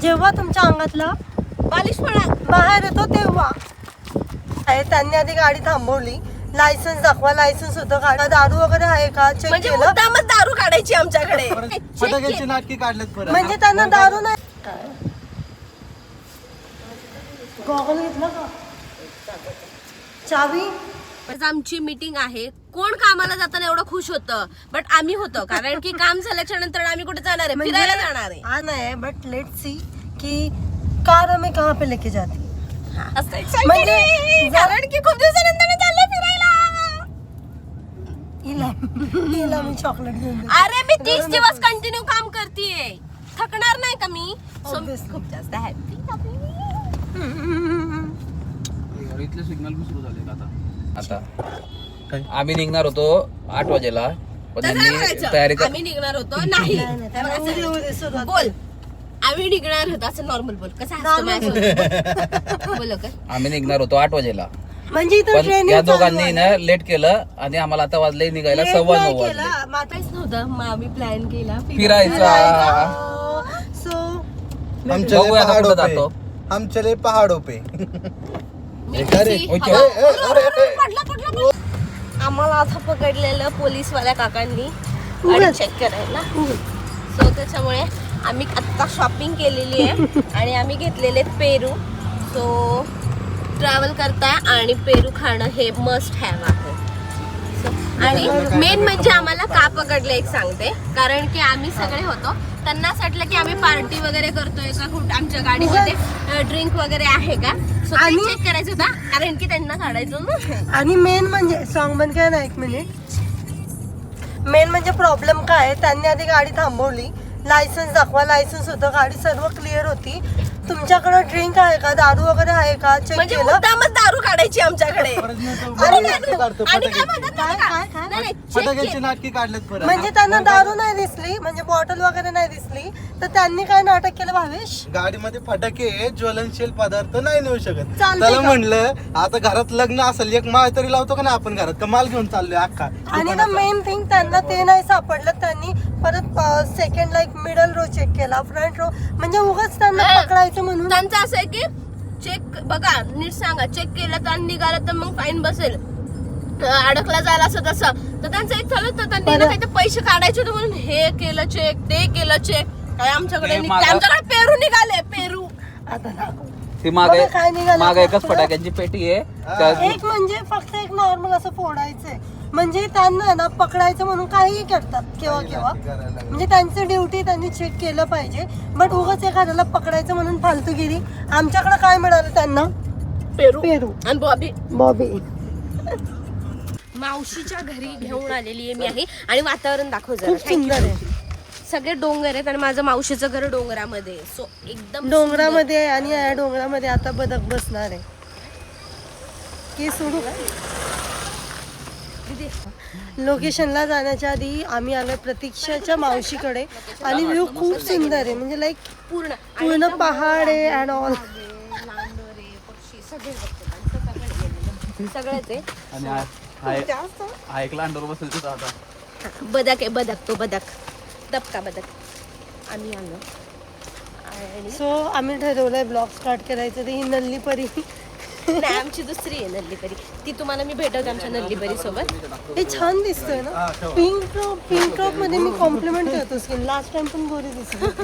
जेव्हा तुमच्या अंगातला बालिशपणा बाहेर येतो तेव्हा त्यांनी आधी गाडी थांबवली, लायसन्स दाखवा, लायसन्स होतं का, दारू वगैरे आहे का चेक म्हणजे केलं. मुद्दामच दारू काढायची आमच्याकडे. फटाक्याची नाटकी काढलेत परत. म्हणजे त्यांना दारू नाही. गॉगल घेतला का, चावी. आमची मीटिंग आहे. कोण कामाला जाताना एवढं खुश होतं, बट आम्ही होतो, कारण की काम झाल्याच्या नंतर आम्ही कुठे जाणार आहे, फिरायला जाणार आहे. हा नाही, बट लेट्स सी की कार हमें कहाँ पे लेके जाती. म्हणजे कारण की खूप दिवसानंतर चाललंय फिरायला. हिला मी चॉकलेट घेऊन देते. अरे मी 30 दिवस कंटिन्यू काम करतेय, थकणार नाही का मी. Obviously. खूप जास्त हॅपी. इथले सिग्नल पण सुरू झाले आता आम्ही निघणार होतो 8 वाजेला, पण त्यांनी तयारी आम्ही निघणार होतो नाही. उद्या सुरुवात. बोल, आम्ही निघणार होतो असं नॉर्मल बोल. कसं असतं माझ्यासोबत? बोल काय. आम्ही निघणार होतो 8 वाजेला, म्हणजे इथं पण ट्रेनिंग या दोघांनी ना लेट केलं आणि आम्हाला आता वाजले निघायला 9:15 वाजले. काहीच नव्हतं, मग आम्ही प्लॅन केला फिरायचा. सो हम चले बघूया आता पहाड़ों कुठं पे, जातो. हम चले पहाड़ों पे. आम्हाला आता पकडलेलं पोलीसवाल्या काकांनी गाडी चेक करायला. सो त्याच्यामुळे आम्ही आत्ता शॉपिंग केलेली आहे आणि आम्ही घेतलेले पेरू. सो ट्रॅव्हल करताय आणि पेरू खाणं हे मस्ट हॅव आहे. आणि मेन म्हणजे आम्हाला का पकडलं एक सांगते, कारण की आम्ही सगळे होतो, त्यांना असं वाटलं की आम्ही पार्टी वगैरे करतोय का, कुठं आमच्या गाडीमध्ये ड्रिंक वगैरे आहे का. सो ते चेक करायचं होता, कारण की त्यांना काढायचं ना. आणि मेन म्हणजे सॉंग बंद काय ना, एक मिनिट. मेन म्हणजे प्रॉब्लेम काय आहे, त्यांनी आधी गाडी थांबवली, लायसन्स दाखवा, लायसन्स होतं, गाडी सर्व क्लिअर होती. तुमच्याकडे ड्रिंक आहे का, दारू वगैरे आहे का चेक म्हणजे केलं. मुद्दामच दारू काढायची आमच्याकडे. आणि काय म्हणतात काय का? काय काय नाही, नाही, check फटाक्याची केलं. नाटकी काढलेत परत. म्हणजे त्यांना दारू नाही दिसली, म्हणजे बॉटल वगैरे नाही दिसली, तर त्यांनी काय नाटक केलं भावेश. गाडीमध्ये फटाके ज्वलनशील पदार्थ नाही नेऊ शकत. चालतंय त्याला का? म्हणलं आता घरात लग्न असेल, एक माळ तरी लावतो का ना आपण घरात, का माल घेऊन चाललोय अख्खा आणि ना दुकानाचा. मेन थिंग त्यांना ते नाही सापडलं. त्यांनी परत second like middle row check केला, फ्रंट रो, म्हणजे उगाच त्यांना हा. पकडायचं म्हणून. त्यांचं असं आहे की चेक बघा, नीट सांगा, चेक केलं तर निघालं तर मग फाईन बसेल, अडकला जायला असं तसं. तर त्यांचं एक चालत होतं, त्यांनी ना काही पैसे काढायचे होते म्हणून हे केलं चेक, ते केलं चेक. काय आमच्याकडे आमच्याकडे पेरू निघाले, पेरू. आता दाखव. ती मागे बघा काय निघालं मागे एकच आपलं. फटाक्यांची पेटी आहे. त्या- एक म्हणजे फक्त एक नॉर्मल असं फोडायचंय, म्हणजे त्यांना ना पकडायचं म्हणून काहीही करतात केव्हा केव्हा. म्हणजे त्यांची ड्युटी त्यांनी चेक केलं पाहिजे, बट उगाच एखाद्याला पकडायचं म्हणून फालतूगिरी. आमच्याकडे काय मिळालं त्यांना, पेरू पेरू. आणि बॉबी. बॉबी मावशीच्या घरी घेऊन आलेली आहे मी आहे. आणि वातावरण दाखव जरा. खूप सुंदर आहे. सगळे डोंगर आहेत आणि माझं मावशीचं घर डोंगरामध्ये. सो एकदम डोंगरामध्ये आहे आणि या डोंगरामध्ये आता बदक बसणार आहे. की सोडू लोकेशनला जाण्याच्या आधी आम्ही आलोय प्रतीक्षाच्या मावशीकडे आणि व्ह्यू खूप सुंदर आहे, म्हणजे लाईक पूर्ण पहाड आहे अँड ऑल. सगळेच आहे. आणि हा एक लांडोर बसेल तिथं आता. बदक आहे, बदक, तो बदक, दबका बदक. आम्ही आलो आणि सो आम्ही ठरवलंय ब्लॉग स्टार्ट करायचं. तर ही नल्ली परी नाही, आमची दुसरी आहे नल्लीपरी, ती तुम्हाला मी भेटवते आमच्या नल्लीपरी सोबत. हे छान दिसतोय ना. पिंक टॉप मध्ये मी कॉम्प्लिमेंट करतो स्किन. लास्ट टाइम पण गोरी दिसली होती.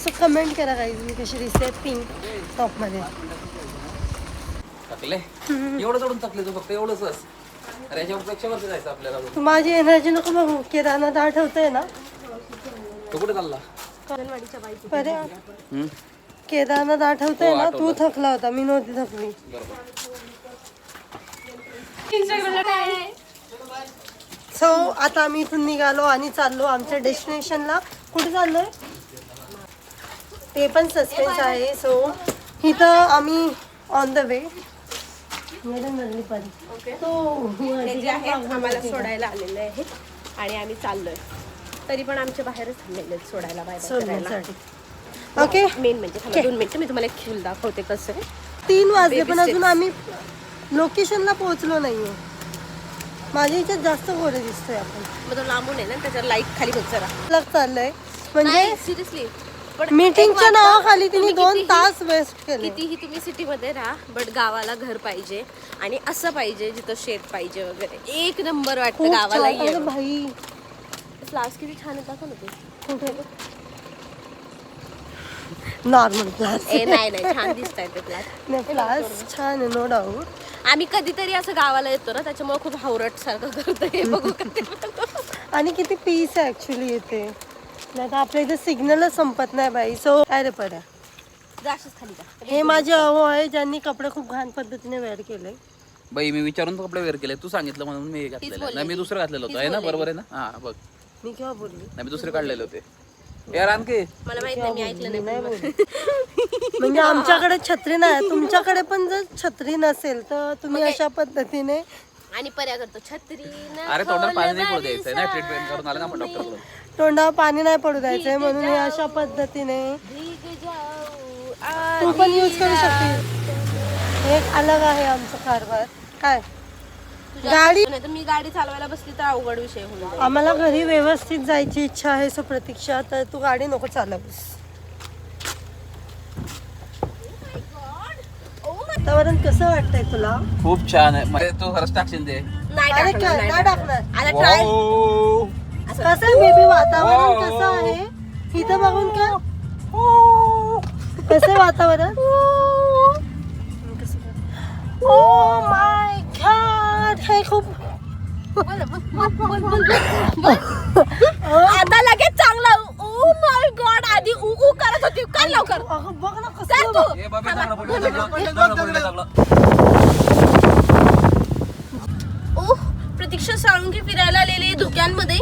सो कमेंट करा काही मी कशी दिसते पिंक टॉप मध्ये. टाकले एवढं चढून टाकले तू फक्त एवढंच. अरे याच्यापेक्षा वरती जायचं आपल्याला. तू माझी एनर्जी नको बघू. केदारनाथ आठवतंय ना. तो कुठे चालला? बरे केदारनाथ आठवतंय ना. तू थकला होता, मी नव्हती थकली. सो आता आम्ही इथून निघालो आणि चाललो आमच्या डेस्टिनेशनला. कुठे चाललोय ते पण सस्पेन्स आहे. सो इथं आम्ही ऑन द वे आम्हाला सोडायला आलेलं आहे आणि आम्ही चाललोय. तरी पण आमच्या बाहेरच थांबलेले सोडायला बाहेर सोडण्यासाठी. ओके, मेन म्हणजे 2 मिनिटं मी तुम्हाला एक खेळ दाखवते कसं आहे. 3 वाजले पण अजून आम्ही लोकेशनला पोहोचलो नाहीये. माझ्या इथे जास्त गोरे दिसतोय आपण. मग तो लांबून आहे ना, त्याच्यावर लाईक खाली होत जरा. लग चाललंय म्हणजे सिरियसली मीटिंगच्या नावाखाली तिने 2 तास वेस्ट केले. कितीही तुम्ही सिटीमध्ये राहा बट गावाला घर पाहिजे आणि असं पाहिजे जिथं शेत पाहिजे वगैरे. एक नंबर वाटतं खूप गावाला छान. अरे येणं. भाई फ्लावर्स किती छान येतात ना ते. कुठे नॉर्मल क्लास नाही छान दिसत आहे ते फ्लावर्स. क्लास छान आहे नो डाऊट. आम्ही कधीतरी असं गावाला येतो ना त्याच्यामुळे खूप हावरट सारखं करतो हे बघू कधी. आणि किती पीस आहे ऍक्च्युली इथे. नाही तर आपल्या इथे सिग्नलच संपत नाही बाई. सो काय रे पड्या, खाली जा. हे माझे अहो आहे ज्यांनी कपडे खूप घाण पद्धतीने वेअर केले. बाई मी विचारून कपडे वेअर केले, तू सांगितलं म्हणून मी हे घातलेलं नाही, मी दुसरं घातलेलं होतं आहे ना, बरोबर आहे ना? हा बघ, मी केव्हा बोलली? नाही मी दुसरे काढलेले होते यार. आणखी मला माहित नाही, मी ऐकलं नाही. बोलली. म्हणजे आमच्याकडे छत्री नाही, तुमच्याकडे पण जर छत्री नसेल तर तुम्ही अशा पद्धतीने. आणि पर्या करतो छत्री अरे तोंडात पाणी नाही पडू द्यायचं ना, ट्रीटमेंट करून आलं ना आपण डॉक्टर. तोंडावर पाणी नाही पडू द्यायचंय म्हणून हे अशा पद्धतीने तू पण यूज करू शकते. एक अलग आहे आमचा कारभार. काय गाडी नाही तर मी गाडी चालवायला बसली तर अवघड विषय होऊन जाईल. आम्हाला घरी व्यवस्थित जायची इच्छा आहे. सो प्रतीक्षा, तर तू गाडी नको चालवूस. वातावरण कसं वाटतंय तुला? खूप छान आहे. म्हणजे तू खरंच टाकशील ते. नाही अरे टाकणार, काय नाही नाही टाकणार. आता ट्राय वाव. कसं आहे बेबी वातावरण कसं आहे इथं बघून का? कसं आहे वातावरण? ओ माय गॉड, हे खूप आता लगेच चांगला. ओ माय गॉड, आधी ऊ ऊ करत होती. कर लवकर. अगं बघ ना कर कसं तू. ए बाबी, चांगलं पडलं, चांगलं पडलं, चांगलं. प्रतीक्षा साळुंखे फिरायला आलेली आहे धुक्यांमध्ये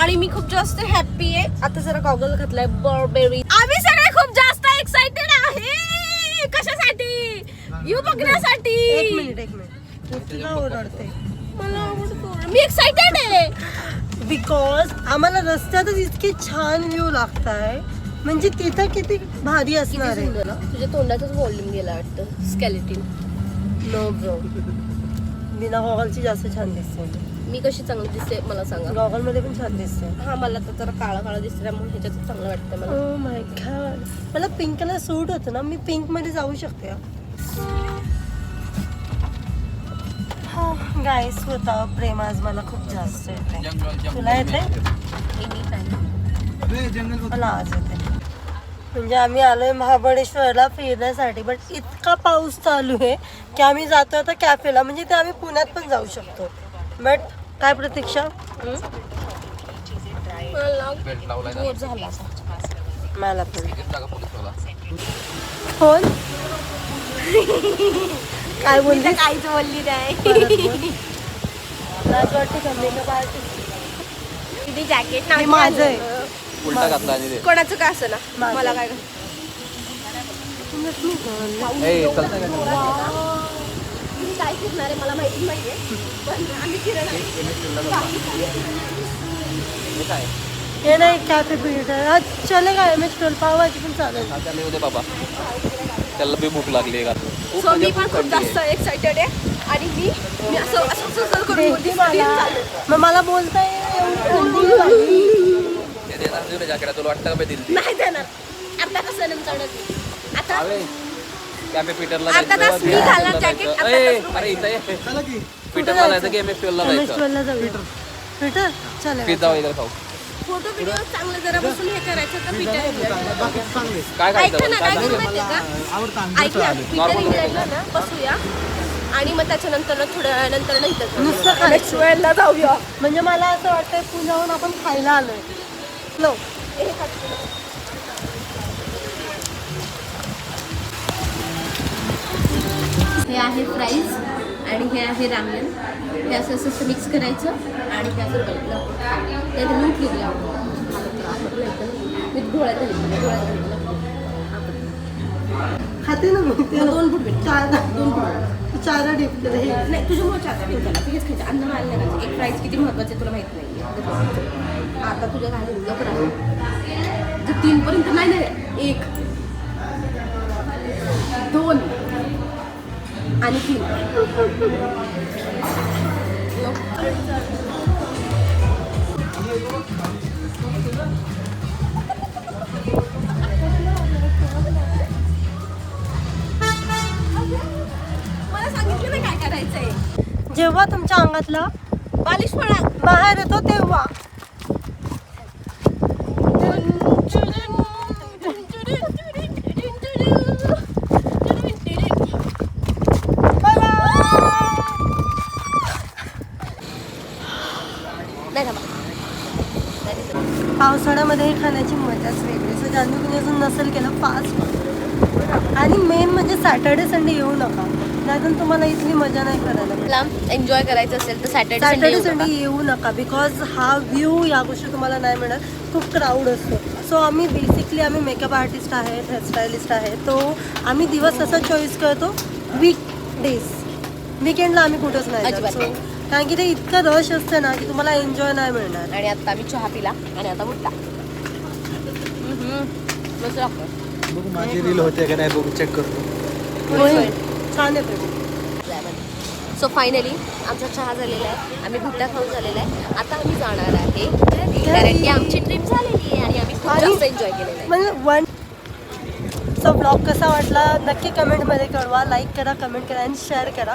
आणि मी खूप जास्त हॅप्पी आहे. आता जरा गॉगल घातलाय बर्बेरी. आम्ही सगळे खूप जास्त एक्साइटेड आहे. कशासाठी? यू बघण्यासाठी. एक मिनिट तुला ओरडते. मला आवडतो, मी एक्साइटेड आहे. बिकॉज आम्हाला रस्त्यातच इतके छान व्ह्यू लागताय. म्हणजे तिथं किती भारी असणार आहे. तुझ्या तोंडातच व्हॉल्यूम गेला वाटतं. स्केलेटिन. नो ब्रो, बिना गॉगलची जास्त छान दिसते. मी कशी चांगली दिसते मला सांगा. गॉगल मध्ये पण छान दिसते. हा, मला तर जरा काळा काळा दिसते त्यामुळे ह्याच्यात चांगलं वाटतं मला. ओ माय गॉड, मला पिंक कलर सूट होतं ना, मी पिंक मध्ये जाऊ शकते. गाईस, होता प्रेम आज मला खूप जास्त येते. तुला येते? मला आज येते. म्हणजे आम्ही आलोय महाबळेश्वरला फिरण्यासाठी, बट इतका पाऊस चालू आहे की आम्ही जातो आता कॅफेला. म्हणजे ते आम्ही पुण्यात पण जाऊ शकतो. बट काय प्रतीक्षा? बेल्ट लावलाय ना. बोर झाला. मला पण इथेच जागा पोलीसवाला. फोन काय बोलली? काहीच बोलली नाही. लाज वाटते का मेकअप आर्टिस्ट? किती जॅकेट हे माझं आहे. उलटा घातला आणि ते. कोणाचं काय असं ना माझं. मला काय ए, चलता का? तुम्ही काय फिरणार आहे मला माहिती नाहीये, पण आम्ही फिरणार. हे काय? हे नाही कॅफे पीटर. आज चलेगा MS12 पावभाजी पण चालेल. आता येऊ दे बाबा, त्याला बी भूक लागली आहे का? खूप सो म्हणजे मी पण खूप खूप थंडी आहे. जास्त एक्साइटेड आहे आणि मी असं असं असं करून देते मला. चालू. मग मला बोलताय एवढी थंडी झाली. ते देणार नाही रे जॅकेट, तुला वाटतं का बे दिली? नाही देणार. अर्धा तास चढत आता अरे कॅफे पीटरला अर्धा तास मी घालणार jacket, अर्धा ए, तास अरे इथं ये. चला की पीटरला जायचं की MS12 ला जायचं? MS12 ला जाऊया. पीटर चल. पिझ्झा वगैरे खाऊ. फोटो व्हिडिओ चांगलं जरा बसून हे करायचं तर पिटर बाकी चांगले काय खायचं ऐका ना, पण? काय काय करू खायचं? माहितीये का? आवडतं ऐक ना, आमचं पिटर इंग्लंडला ना बसूया आणि मग त्याच्यानंतर ना थोड्या वेळानंतर ना इथं नुसतं खायचं. वेळेला जाऊया. म्हणजे मला असं वाटतंय पुण्याहून आपण खायला आलोय. लो हे आहे फ्राईज आणि हे आहे रामेन. हे असं असं मिक्स करायचं आणि हे असं बनलं. त्यात मीठ घेतलं मीठ गोळ्यात खाते ना मग ते. 2 फूट भेट चार 2 फूट चार डिप केलं हे. नाही तुझ्यामुळे चार भेट झाला. हेच खायचं. अन्न घाललं ना एक फ्राईज किती महत्त्वाचे तुला माहित नाही. आता तुझ्या घालून लवकर आहे. जर 3 पर्यंत नाही नाही 1 2 आणि 3. जेव्हा तुमच्या अंगातला बालिशपणा बाहेर येतो तेव्हा. नाही थांबा. पावसाळ्यामध्ये हे खाण्याची मजाच वेगळी. सो ज्यांनी तुम्ही अजून नसेल केलं फास्ट. आणि मेन म्हणजे सॅटर्डे संडे येऊ नका, नाहीतर तुम्हाला इथली मजा नाही करायला मिळेल. मला एन्जॉय करायचं असेल तर सॅटर्डे सॅटर्डे संडे येऊ नका, बिकॉज हा व्ह्यू या गोष्टी तुम्हाला नाही मिळत. खूप क्राऊड असतो. सो आम्ही बेसिकली मेकअप आर्टिस्ट आहेत, हेअरस्टायलिस्ट आहे, तो आम्ही दिवस असा चॉईस करतो वीक डेज. विकेंडला आम्ही कुठंच नाही जात. अजिबात सो कारण की ते इतकं रश असतं ना की तुम्हाला एन्जॉय नाही मिळणार. आणि आता आम्ही चहा पिला आणि आता मुठला मस्त लागतं. बघू माझी रील होते का नाही बघू, चेक करतो. होय. छान आहे पण. सो फायनली आमचा चहा झालेला आहे, आम्ही भुट्टा खाऊन झालेला आहे. आता आम्ही जाणार आहे घरी, कारण की आमची ट्रिप झालेली आहे आणि आम्ही खूप जास्त एन्जॉय केलेलं आहे. म्हणजे चा ब्लॉग कसा वाटला नक्की कमेंटमध्ये कळवा. लाईक करा, कमेंट करा आणि शेअर करा.